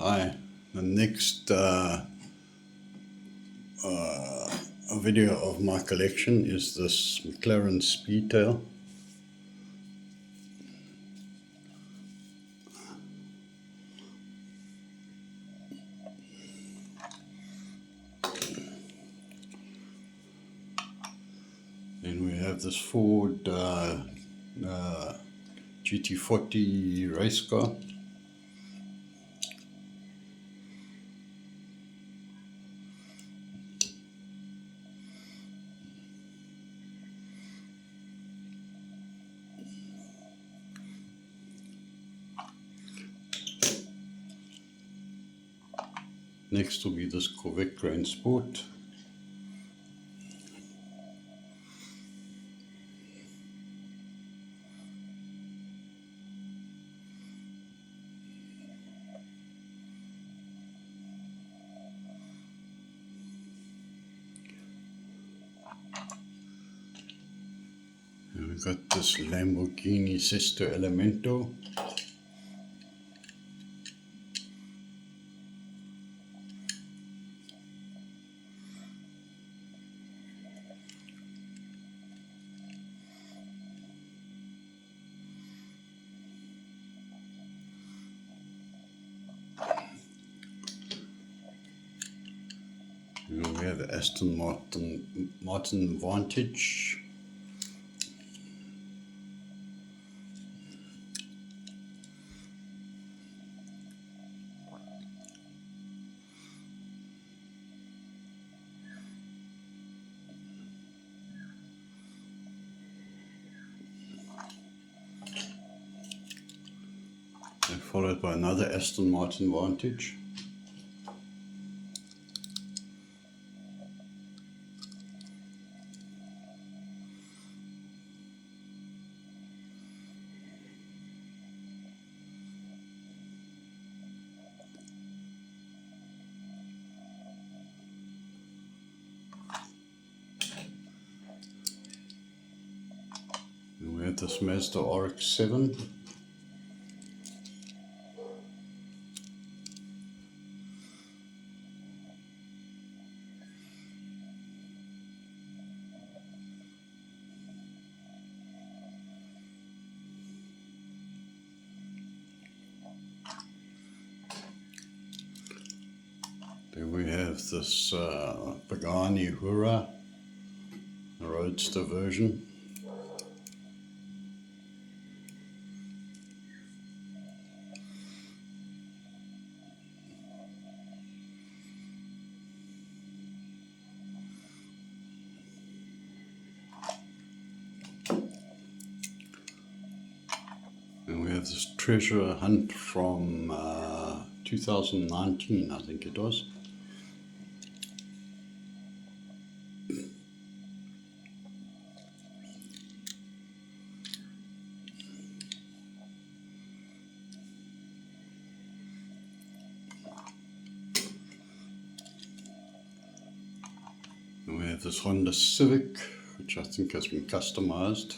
Hi, the next video of my collection is this McLaren Speedtail. Then we have this Ford GT40 race car. Next will be this Corvette Grand Sport. And we've got this Lamborghini Sesto Elemento. And we have the Aston Martin Vantage. And followed by another Aston Martin Vantage. And we have this Mazda RX-7. Then we have this Pagani Hura, the roadster version. And we have this treasure hunt from 2019, I think it was. And we have this Honda Civic, which I think has been customized.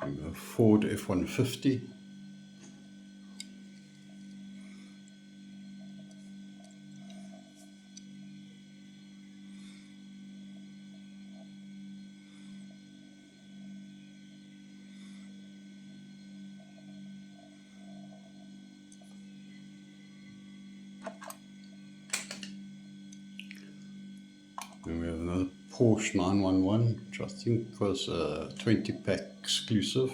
We have a Ford F-150. Then we have another Porsche 911, which I think was a 20-pack exclusive.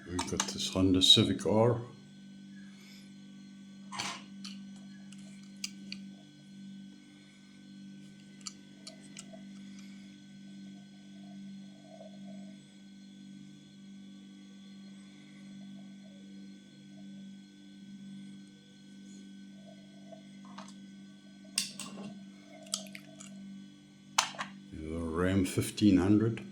We've got this Honda Civic R. 1500.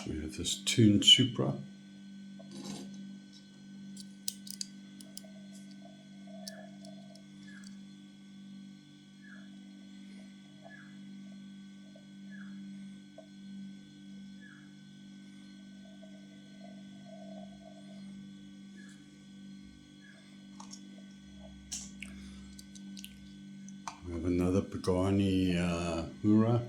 We have this Toon Supra. We have another Pagani Hura.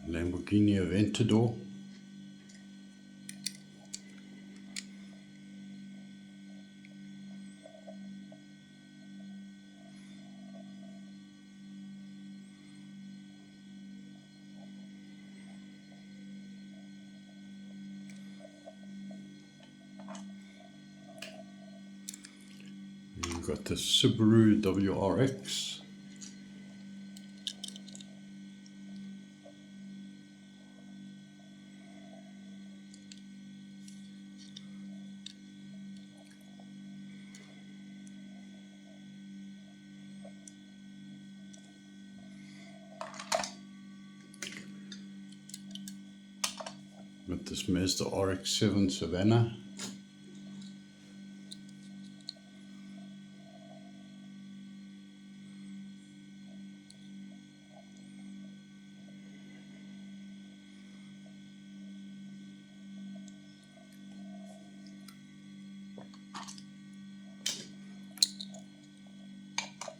Lamborghini Aventador. We've got the Subaru WRX. Got this Mazda RX-7 Savannah.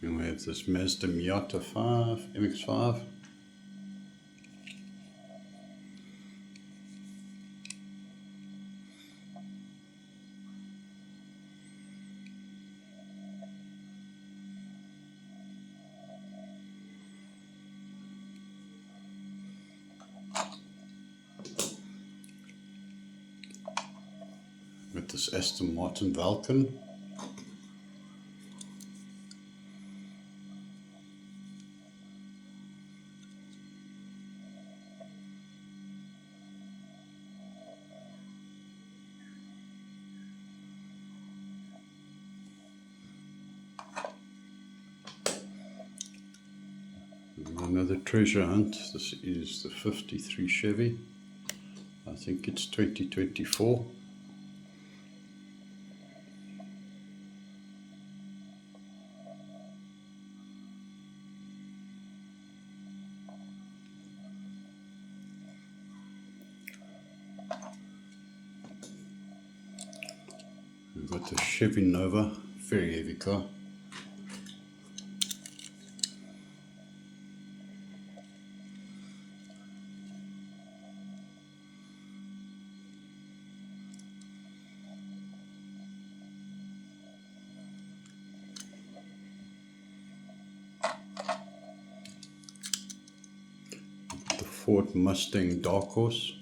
And we have this Mazda Miata 5, MX-5. With this Aston Martin Vulcan. Another treasure hunt. This is the 53 Chevy. I think it's 2024. We've got the Chevy Nova, very heavy car. The Ford Mustang Dark Horse.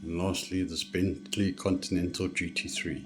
And lastly, this Bentley Continental GT3.